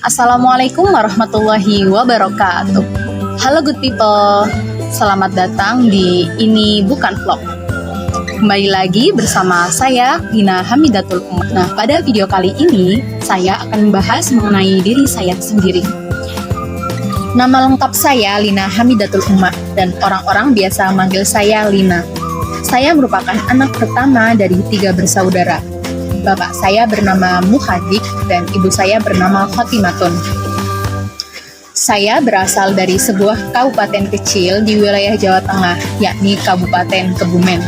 Assalamualaikum warahmatullahi wabarakatuh. Halo good people, selamat datang di Ini Bukan Vlog. Kembali lagi bersama saya, Lina Hamidatul Umar. Nah, pada video kali ini, saya akan membahas mengenai diri saya sendiri. Nama lengkap saya Lina Hamidatul Umar, dan orang-orang biasa manggil saya Lina. Saya merupakan anak pertama dari 3 bersaudara. Bapak saya bernama Muhadik dan ibu saya bernama Khotimatun. Saya berasal dari sebuah kabupaten kecil di wilayah Jawa Tengah, yakni Kabupaten Kebumen.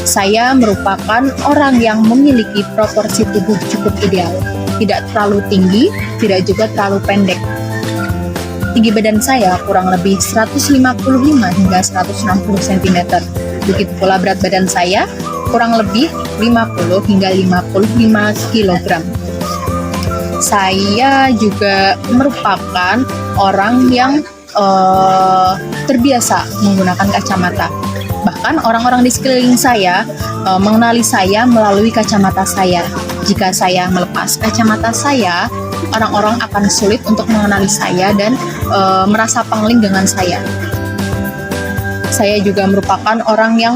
Saya merupakan orang yang memiliki proporsi tubuh cukup ideal, tidak terlalu tinggi, tidak juga terlalu pendek. Tinggi badan saya kurang lebih 155 hingga 160 cm. Begitu pula berat badan saya kurang lebih 50 hingga 55 kg. Saya juga merupakan orang yang terbiasa menggunakan kacamata. Bahkan orang-orang di sekeliling saya mengenali saya melalui kacamata saya. Jika saya melepas kacamata saya, orang-orang akan sulit untuk mengenali saya dan merasa pangling dengan saya. Saya juga merupakan orang yang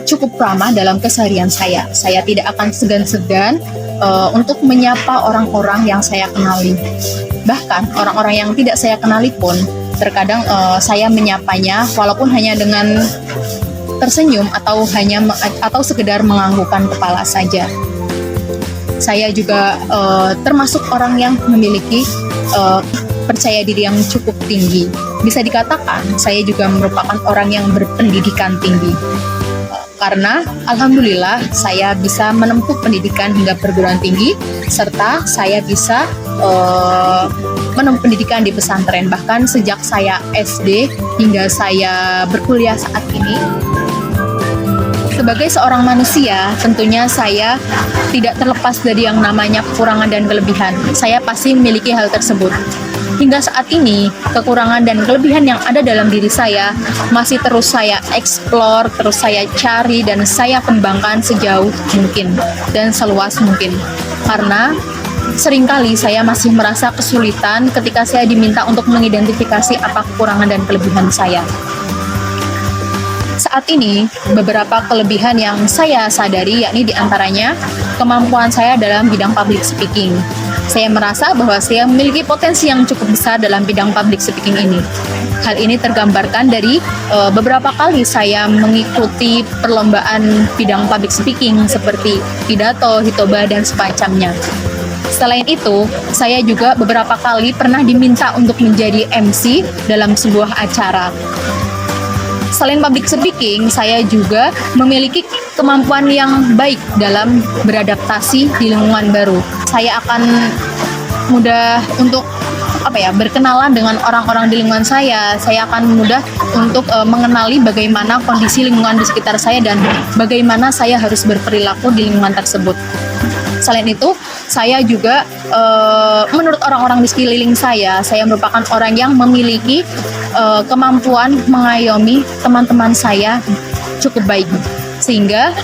cukup ramah dalam keseharian saya. Saya tidak akan segan-segan untuk menyapa orang-orang yang saya kenali. Bahkan orang-orang yang tidak saya kenali pun terkadang saya menyapanya walaupun hanya dengan tersenyum atau sekedar menganggukkan kepala saja. Saya juga termasuk orang yang memiliki percaya diri yang cukup tinggi. Bisa dikatakan saya juga merupakan orang yang berpendidikan tinggi. Karena alhamdulillah saya bisa menempuh pendidikan hingga perguruan tinggi, serta saya bisa menempuh pendidikan di pesantren. Bahkan sejak saya SD hingga saya berkuliah saat ini. Sebagai seorang manusia, tentunya saya tidak terlepas dari yang namanya kekurangan dan kelebihan. Saya pasti memiliki hal tersebut. Hingga saat ini, kekurangan dan kelebihan yang ada dalam diri saya masih terus saya explore, terus saya cari, dan saya kembangkan sejauh mungkin dan seluas mungkin. Karena seringkali saya masih merasa kesulitan ketika saya diminta untuk mengidentifikasi apa kekurangan dan kelebihan saya. Saat ini, beberapa kelebihan yang saya sadari yakni diantaranya kemampuan saya dalam bidang public speaking. Saya merasa bahwa saya memiliki potensi yang cukup besar dalam bidang public speaking ini. Hal ini tergambarkan dari beberapa kali saya mengikuti perlombaan bidang public speaking seperti pidato, hitobah, dan semacamnya. Selain itu, saya juga beberapa kali pernah diminta untuk menjadi MC dalam sebuah acara. Selain public speaking, saya juga memiliki kemampuan yang baik dalam beradaptasi di lingkungan baru. Saya akan mudah untuk berkenalan dengan orang-orang di lingkungan saya. Saya akan mudah untuk mengenali bagaimana kondisi lingkungan di sekitar saya dan bagaimana saya harus berperilaku di lingkungan tersebut. Selain itu, saya juga menurut orang-orang di sekeliling saya merupakan orang yang memiliki kemampuan mengayomi teman-teman saya cukup baik. Sehingga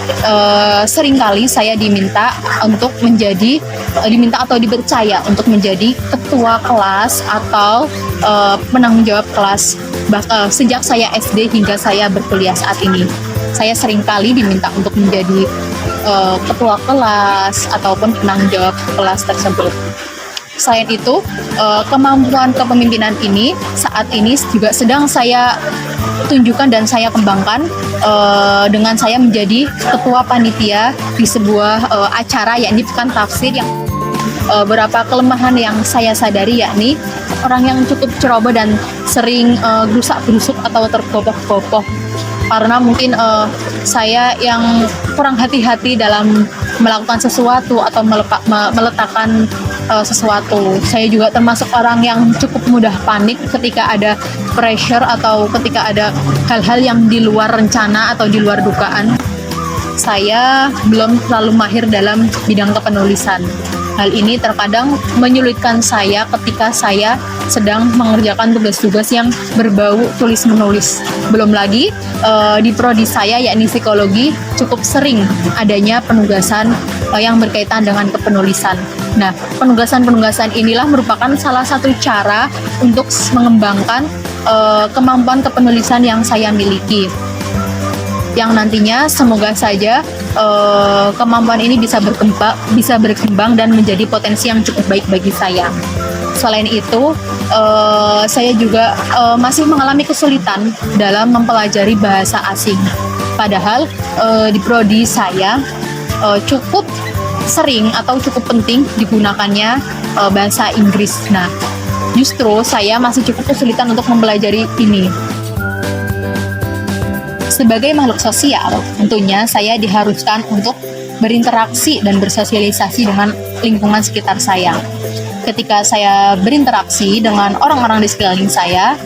seringkali saya diminta atau dipercaya untuk menjadi ketua kelas atau penanggung jawab kelas sejak saya SD hingga saya berkuliah saat ini. Saya seringkali diminta untuk menjadi ketua kelas ataupun penanggung jawab kelas tersebut. Selain itu, kemampuan kepemimpinan ini saat ini juga sedang saya tunjukkan dan saya kembangkan dengan saya menjadi ketua panitia di sebuah acara yakni Pekan Tafsir yang beberapa kelemahan yang saya sadari yakni orang yang cukup ceroboh dan sering gerusak-gerusuk atau tergopoh-gopoh karena mungkin saya yang kurang hati-hati dalam melakukan sesuatu atau meletakkan sesuatu. Saya juga termasuk orang yang cukup mudah panik ketika ada pressure atau ketika ada hal-hal yang di luar rencana atau di luar dugaan. Saya belum terlalu mahir dalam bidang kepenulisan. Hal ini terkadang menyulitkan saya ketika saya sedang mengerjakan tugas-tugas yang berbau tulis-menulis. Belum lagi di prodi saya yakni psikologi cukup sering adanya penugasan yang berkaitan dengan kepenulisan. Nah, penugasan-penugasan inilah merupakan salah satu cara untuk mengembangkan kemampuan kepenulisan yang saya miliki. Yang nantinya semoga saja kemampuan ini bisa berkembang dan menjadi potensi yang cukup baik bagi saya. Selain itu, saya juga masih mengalami kesulitan dalam mempelajari bahasa asing. Padahal di prodi saya cukup sering atau cukup penting digunakannya bahasa Inggris. Nah, justru saya masih cukup kesulitan untuk mempelajari ini. Sebagai makhluk sosial, tentunya saya diharuskan untuk berinteraksi dan bersosialisasi dengan lingkungan sekitar saya. Ketika saya berinteraksi dengan orang-orang di sekeliling saya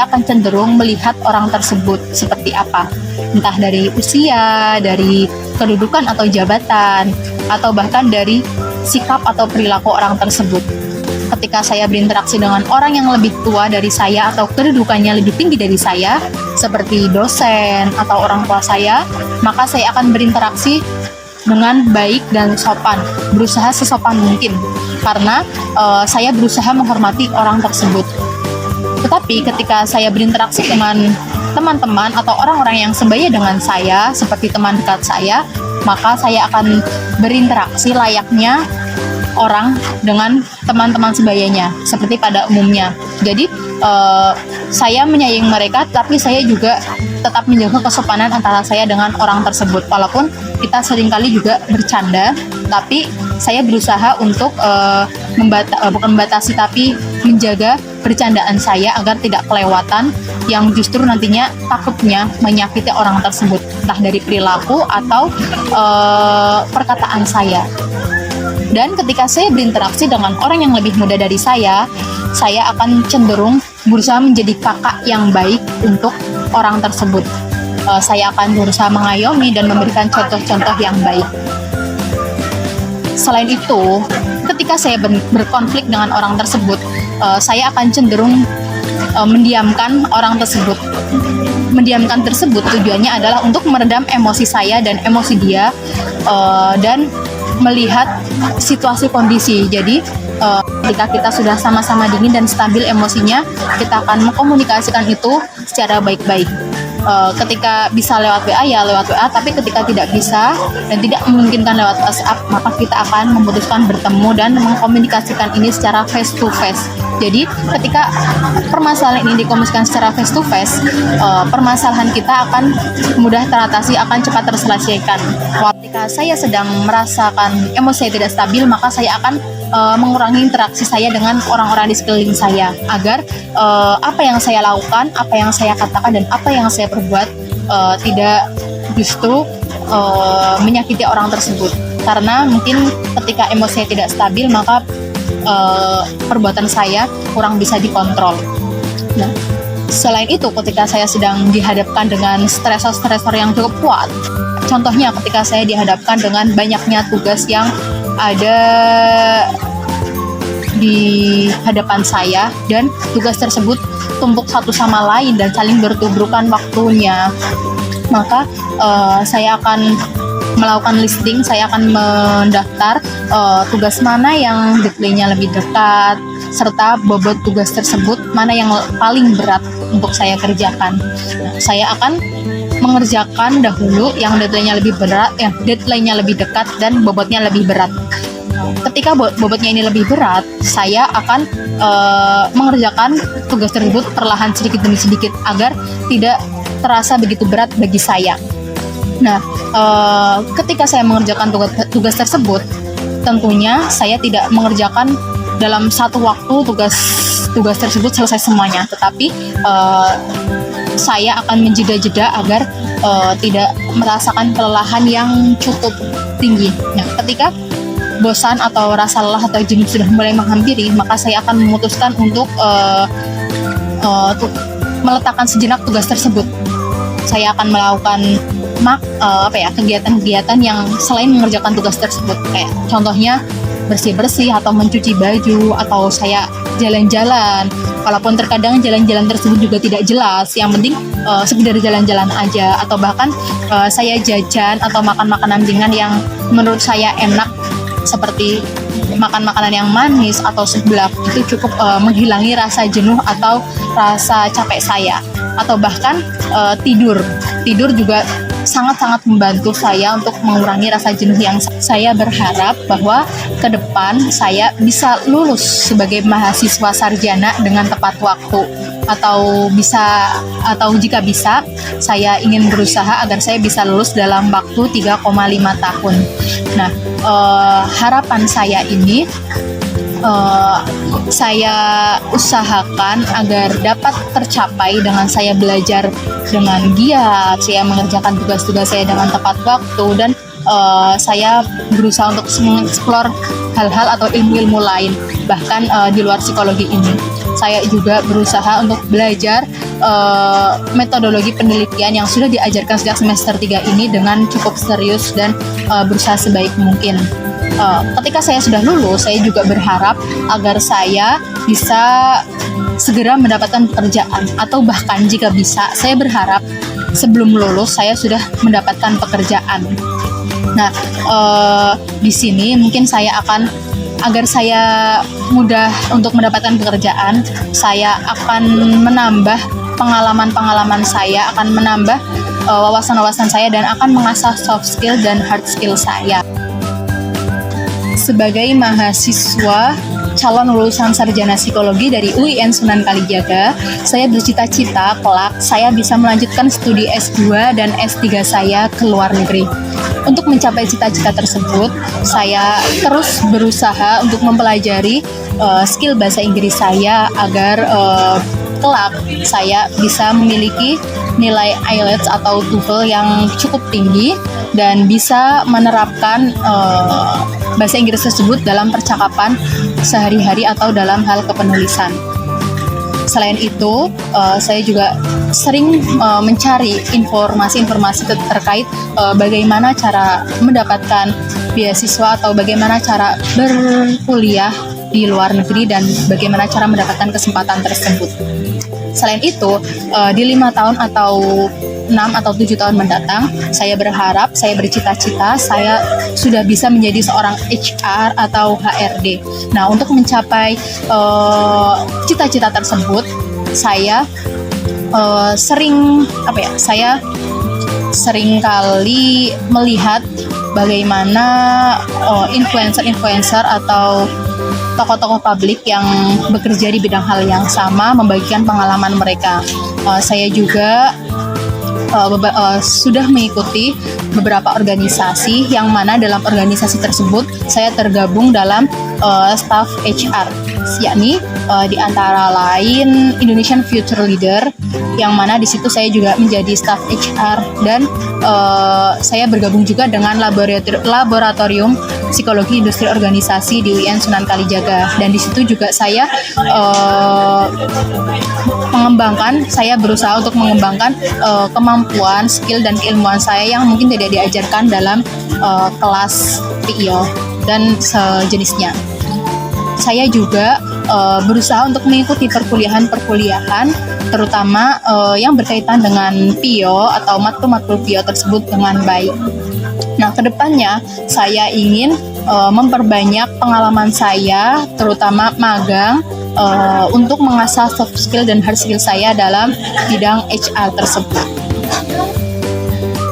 akan cenderung melihat orang tersebut seperti apa. Entah dari usia, dari kedudukan atau jabatan, atau bahkan dari sikap atau perilaku orang tersebut. Ketika saya berinteraksi dengan orang yang lebih tua dari saya atau kedudukannya lebih tinggi dari saya, seperti dosen atau orang tua saya, maka saya akan berinteraksi dengan baik dan sopan, berusaha sesopan mungkin, karena saya berusaha menghormati orang tersebut. Tetapi ketika saya berinteraksi dengan teman-teman atau orang-orang yang sebaya dengan saya, seperti teman dekat saya, maka saya akan berinteraksi layaknya orang dengan teman-teman sebayanya, seperti pada umumnya. Jadi saya menyayangi mereka, tapi saya juga tetap menjaga kesopanan antara saya dengan orang tersebut. Walaupun kita seringkali juga bercanda, tapi saya berusaha untuk bukan membatasi, tapi menjaga bercandaan saya agar tidak kelewatan yang justru nantinya takutnya menyakiti orang tersebut, entah dari perilaku atau perkataan saya. Dan ketika saya berinteraksi dengan orang yang lebih muda dari saya akan cenderung berusaha menjadi kakak yang baik untuk orang tersebut. Saya akan berusaha mengayomi dan memberikan contoh-contoh yang baik. Selain itu, ketika saya berkonflik dengan orang tersebut, saya akan cenderung mendiamkan orang tersebut. Mendiamkan tersebut tujuannya adalah untuk meredam emosi saya dan emosi dia, dan melihat situasi kondisi. Jadi ketika kita sudah sama-sama dingin dan stabil emosinya, kita akan mengkomunikasikan itu secara baik-baik. Ketika bisa lewat WA ya lewat WA, tapi ketika tidak bisa dan tidak memungkinkan lewat WhatsApp, maka kita akan memutuskan bertemu dan mengkomunikasikan ini secara face to face. Jadi ketika permasalahan ini dikomunikasikan secara face to face, permasalahan kita akan mudah teratasi, akan cepat terselesaikan. Ketika saya sedang merasakan emosi saya tidak stabil, maka saya akan mengurangi interaksi saya dengan orang-orang di sekeliling saya, agar apa yang saya lakukan, apa yang saya katakan, dan apa yang saya perbuat tidak justru menyakiti orang tersebut. Karena mungkin ketika emosi saya tidak stabil, maka perbuatan saya kurang bisa dikontrol. Nah, selain itu, ketika saya sedang dihadapkan dengan stresor-stresor yang cukup kuat, contohnya ketika saya dihadapkan dengan banyaknya tugas yang ada di hadapan saya, dan tugas tersebut tumpuk satu sama lain dan saling bertubrukan waktunya, maka saya akan melakukan listing, saya akan mendaftar tugas mana yang deadline-nya lebih dekat, serta bobot tugas tersebut mana yang paling berat untuk saya kerjakan. Nah, saya akan mengerjakan dahulu yang deadline-nya lebih berat, deadline-nya lebih dekat dan bobotnya lebih berat. Ketika bobotnya ini lebih berat, saya akan mengerjakan tugas tersebut perlahan sedikit demi sedikit agar tidak terasa begitu berat bagi saya. Nah, ketika saya mengerjakan tugas tersebut, tentunya saya tidak mengerjakan dalam satu waktu tugas tersebut selesai semuanya, tetapi saya akan menjeda-jeda agar tidak merasakan kelelahan yang cukup tinggi. Nah, ketika bosan atau rasa lelah atau jenuh sudah mulai menghampiri, maka saya akan memutuskan untuk meletakkan sejenak tugas tersebut. Saya akan melakukan kegiatan-kegiatan yang selain mengerjakan tugas tersebut, kayak contohnya bersih-bersih atau mencuci baju, atau saya jalan-jalan. Walaupun terkadang jalan-jalan tersebut juga tidak jelas, yang penting sekedar jalan-jalan aja, atau bahkan saya jajan atau makan makanan ringan yang menurut saya enak seperti makan makanan yang manis atau seblak itu cukup menghilangi rasa jenuh atau rasa capek saya, atau bahkan tidur juga sangat-sangat membantu saya untuk mengurangi rasa jenuh yang saya berharap bahwa ke depan saya bisa lulus sebagai mahasiswa sarjana dengan tepat waktu, atau jika bisa saya ingin berusaha agar saya bisa lulus dalam waktu 3,5 tahun. Nah, harapan saya ini saya usahakan agar dapat tercapai dengan saya belajar dengan giat, saya mengerjakan tugas-tugas saya dengan tepat waktu, dan saya berusaha untuk mengeksplor hal-hal atau ilmu-ilmu lain, bahkan di luar psikologi ini. Saya juga berusaha untuk belajar metodologi penelitian yang sudah diajarkan sejak semester 3 ini dengan cukup serius dan berusaha sebaik mungkin. Ketika saya sudah lulus, saya juga berharap agar saya bisa segera mendapatkan pekerjaan, atau bahkan jika bisa, saya berharap sebelum lulus saya sudah mendapatkan pekerjaan. Nah, di sini mungkin agar saya mudah untuk mendapatkan pekerjaan, saya akan menambah pengalaman saya, akan menambah wawasan-wawasan saya, dan akan mengasah soft skill dan hard skill saya. Sebagai mahasiswa calon lulusan sarjana psikologi dari UIN Sunan Kalijaga, saya bercita-cita kelak saya bisa melanjutkan studi S2 dan S3 saya ke luar negeri. Untuk mencapai cita-cita tersebut, saya terus berusaha untuk mempelajari skill bahasa Inggris saya agar kelak saya bisa memiliki nilai IELTS atau TOEFL yang cukup tinggi dan bisa menerapkan bahasa Inggris tersebut dalam percakapan sehari-hari atau dalam hal kepenulisan. Selain itu, saya juga sering mencari informasi-informasi terkait bagaimana cara mendapatkan beasiswa atau bagaimana cara berkuliah di luar negeri dan bagaimana cara mendapatkan kesempatan tersebut. Selain itu, di 5 tahun atau 6 atau 7 tahun mendatang, saya berharap, saya bercita-cita saya sudah bisa menjadi seorang HR atau HRD. Nah, untuk mencapai cita-cita tersebut, saya sering kali melihat bagaimana influencer atau tokoh-tokoh publik yang bekerja di bidang hal yang sama membagikan pengalaman mereka. Saya juga sudah mengikuti beberapa organisasi yang mana dalam organisasi tersebut saya tergabung dalam staff HR, yakni di antara lain Indonesian Future Leader, yang mana di situ saya juga menjadi staff HR, dan saya bergabung juga dengan laboratorium psikologi industri organisasi di UIN Sunan Kalijaga, dan di situ juga saya berusaha untuk mengembangkan kemampuan, skill dan keilmuan saya yang mungkin tidak diajarkan dalam kelas PIO dan sejenisnya. Saya juga berusaha untuk mengikuti perkuliahan terutama yang berkaitan dengan PIO atau matkul PIO tersebut dengan baik. Nah, kedepannya saya ingin memperbanyak pengalaman saya, terutama magang, untuk mengasah soft skill dan hard skill saya dalam bidang HR tersebut.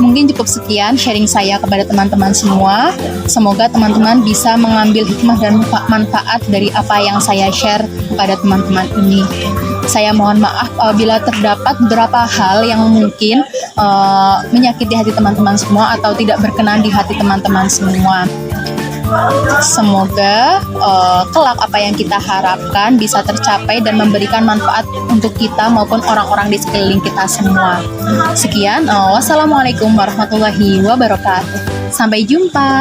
Mungkin cukup sekian sharing saya kepada teman-teman semua. Semoga teman-teman bisa mengambil hikmah dan manfaat dari apa yang saya share kepada teman-teman ini. Saya mohon maaf apabila terdapat beberapa hal yang mungkin menyakiti hati teman-teman semua atau tidak berkenan di hati teman-teman semua. Semoga kelak apa yang kita harapkan bisa tercapai dan memberikan manfaat untuk kita maupun orang-orang di sekeliling kita semua. Sekian, wassalamualaikum warahmatullahi wabarakatuh. Sampai jumpa.